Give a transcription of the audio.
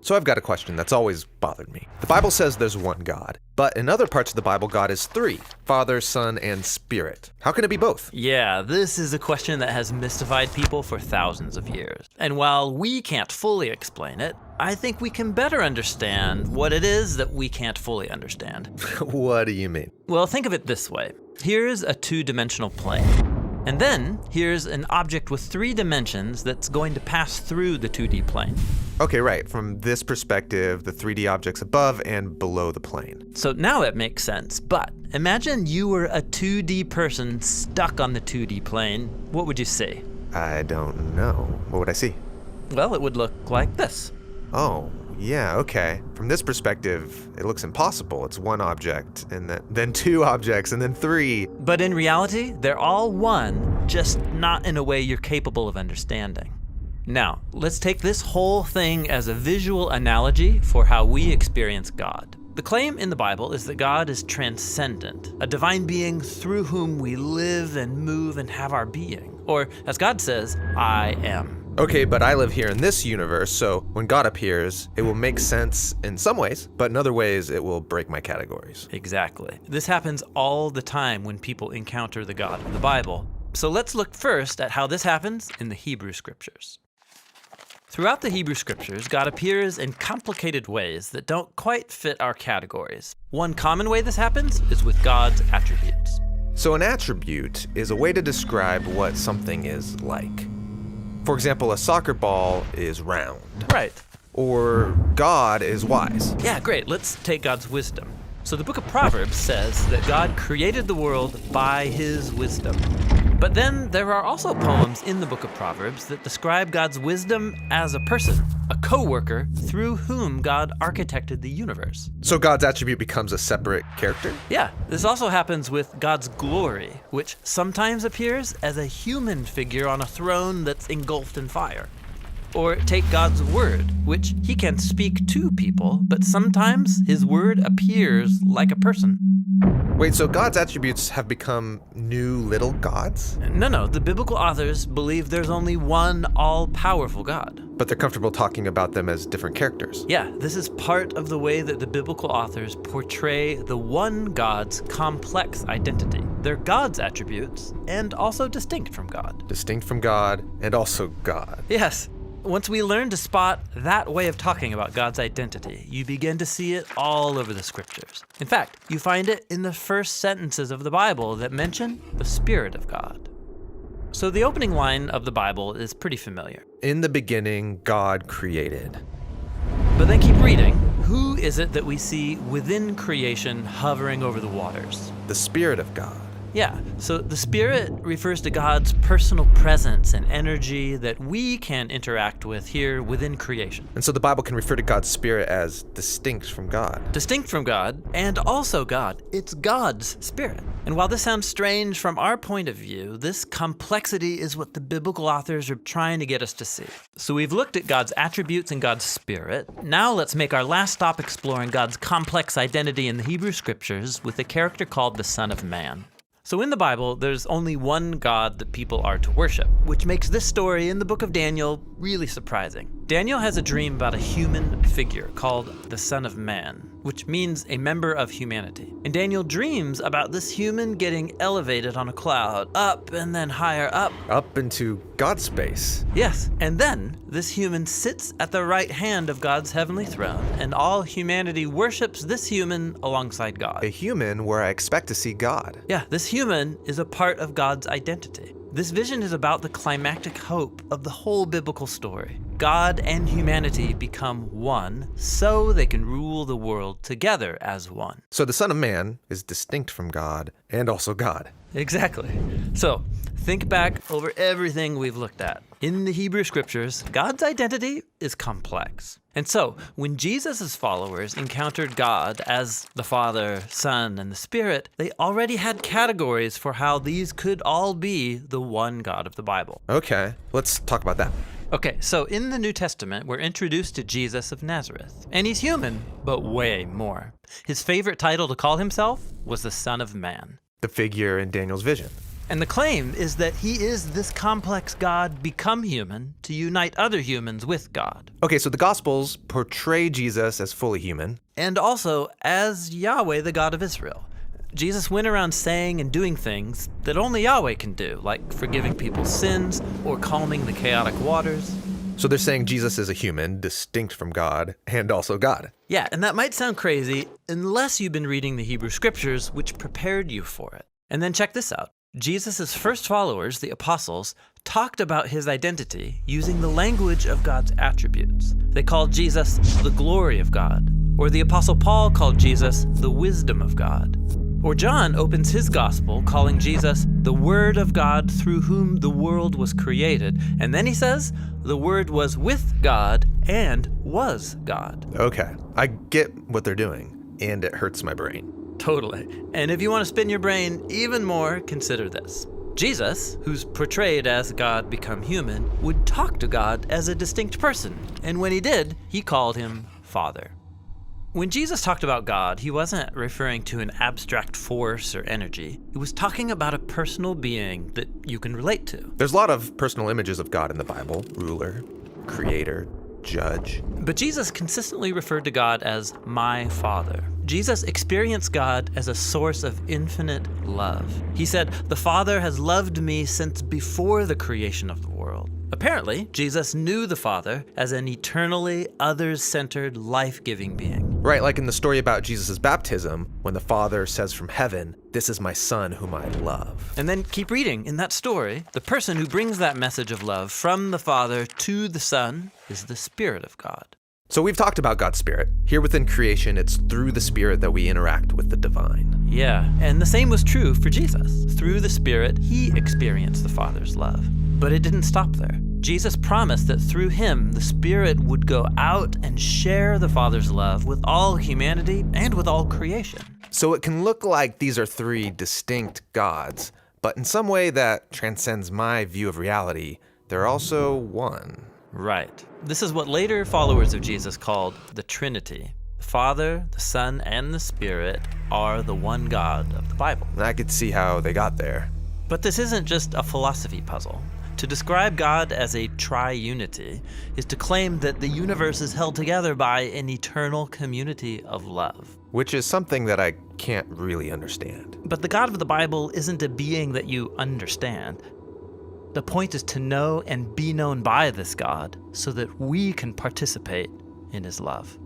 So I've got a question that's always bothered me. The Bible says there's one God, but in other parts of the Bible, God is three: Father, Son, and Spirit. How can it be both? Yeah, this is a question that has mystified people for thousands of years. And while we can't fully explain it, I think we can better understand what it is that we can't fully understand. What do you mean? Well, think of it this way. Here's a two-dimensional plane. And then here's an object with 3 dimensions that's going to pass through the 2D plane. Okay, right. From this perspective, the 3D object's above and below the plane. So now it makes sense, but imagine you were a 2D person stuck on the 2D plane. What would you see? I don't know. What would I see? Well, it would look like this. Oh, yeah, okay. From this perspective, it looks impossible. It's one object, and then 2 objects, and then 3. But in reality, they're all one, just not in a way you're capable of understanding. Now, let's take this whole thing as a visual analogy for how we experience God. The claim in the Bible is that God is transcendent, a divine being through whom we live and move and have our being. Or, as God says, I am. Okay, but I live here in this universe, so when God appears, it will make sense in some ways, but in other ways, it will break my categories. Exactly. This happens all the time when people encounter the God of the Bible. So let's look first at how this happens in the Hebrew Scriptures. Throughout the Hebrew Scriptures, God appears in complicated ways that don't quite fit our categories. One common way this happens is with God's attributes. So an attribute is a way to describe what something is like. For example, a soccer ball is round. Right. Or God is wise. Yeah, great. Let's take God's wisdom. So the book of Proverbs says that God created the world by his wisdom. But then there are also poems in the book of Proverbs that describe God's wisdom as a person, a co-worker through whom God architected the universe. So God's attribute becomes a separate character? Yeah, this also happens with God's glory, which sometimes appears as a human figure on a throne that's engulfed in fire. Or take God's word, which he can speak to people, but sometimes his word appears like a person. Wait, so God's attributes have become new little gods? No, the biblical authors believe there's only one all-powerful God. But they're comfortable talking about them as different characters. Yeah, this is part of the way that the biblical authors portray the one God's complex identity. They're God's attributes and also distinct from God. Distinct from God and also God. Yes. Once we learn to spot that way of talking about God's identity, you begin to see it all over the Scriptures. In fact, you find it in the first sentences of the Bible that mention the Spirit of God. So the opening line of the Bible is pretty familiar. In the beginning, God created. But then keep reading. Who is it that we see within creation hovering over the waters? The Spirit of God. Yeah, so the Spirit refers to God's personal presence and energy that we can interact with here within creation. And so the Bible can refer to God's Spirit as distinct from God. Distinct from God, and also God. It's God's Spirit. And while this sounds strange from our point of view, this complexity is what the biblical authors are trying to get us to see. So we've looked at God's attributes and God's Spirit. Now let's make our last stop exploring God's complex identity in the Hebrew Scriptures with a character called the Son of Man. So in the Bible, there's only one God that people are to worship, which makes this story in the book of Daniel really surprising. Daniel has a dream about a human figure called the Son of Man, which means a member of humanity. And Daniel dreams about this human getting elevated on a cloud, up and then higher up. Up into God's space. Yes, and then this human sits at the right hand of God's heavenly throne, and all humanity worships this human alongside God. A human where I expect to see God. Yeah, this human is a part of God's identity. This vision is about the climactic hope of the whole biblical story. God and humanity become one, so they can rule the world together as one. So the Son of Man is distinct from God and also God. Exactly. So, think back over everything we've looked at. In the Hebrew Scriptures, God's identity is complex. And so, when Jesus' followers encountered God as the Father, Son, and the Spirit, they already had categories for how these could all be the one God of the Bible. Okay, let's talk about that. Okay, so in the New Testament, we're introduced to Jesus of Nazareth. And he's human, but way more. His favorite title to call himself was the Son of Man. The figure in Daniel's vision. And the claim is that he is this complex God become human to unite other humans with God. Okay, so the Gospels portray Jesus as fully human. And also as Yahweh, the God of Israel. Jesus went around saying and doing things that only Yahweh can do, like forgiving people's sins or calming the chaotic waters. So they're saying Jesus is a human, distinct from God, and also God. Yeah, and that might sound crazy unless you've been reading the Hebrew scriptures, which prepared you for it. And then check this out. Jesus' first followers, the apostles, talked about his identity using the language of God's attributes. They called Jesus the glory of God, or the apostle Paul called Jesus the wisdom of God. Or John opens his gospel calling Jesus the Word of God through whom the world was created. And then he says the Word was with God and was God. Okay, I get what they're doing, and it hurts my brain. Totally. And if you want to spin your brain even more, consider this. Jesus, who's portrayed as God become human, would talk to God as a distinct person. And when he did, he called him Father. When Jesus talked about God, he wasn't referring to an abstract force or energy. He was talking about a personal being that you can relate to. There's a lot of personal images of God in the Bible: ruler, creator, judge. But Jesus consistently referred to God as my Father. Jesus experienced God as a source of infinite love. He said, "The Father has loved me since before the creation of the world." Apparently, Jesus knew the Father as an eternally others-centered, life-giving being. Right, like in the story about Jesus' baptism, when the Father says from heaven, "This is my Son whom I love." And then keep reading. In that story, the person who brings that message of love from the Father to the Son is the Spirit of God. So we've talked about God's Spirit. Here within creation, it's through the Spirit that we interact with the divine. Yeah, and the same was true for Jesus. Through the Spirit, he experienced the Father's love. But it didn't stop there. Jesus promised that through him, the Spirit would go out and share the Father's love with all humanity and with all creation. So it can look like these are three distinct gods, but in some way that transcends my view of reality, they're also one. Right. This is what later followers of Jesus called the Trinity. The Father, the Son, and the Spirit are the one God of the Bible. I could see how they got there. But this isn't just a philosophy puzzle. To describe God as a triunity is to claim that the universe is held together by an eternal community of love. Which is something that I can't really understand. But the God of the Bible isn't a being that you understand. The point is to know and be known by this God so that we can participate in his love.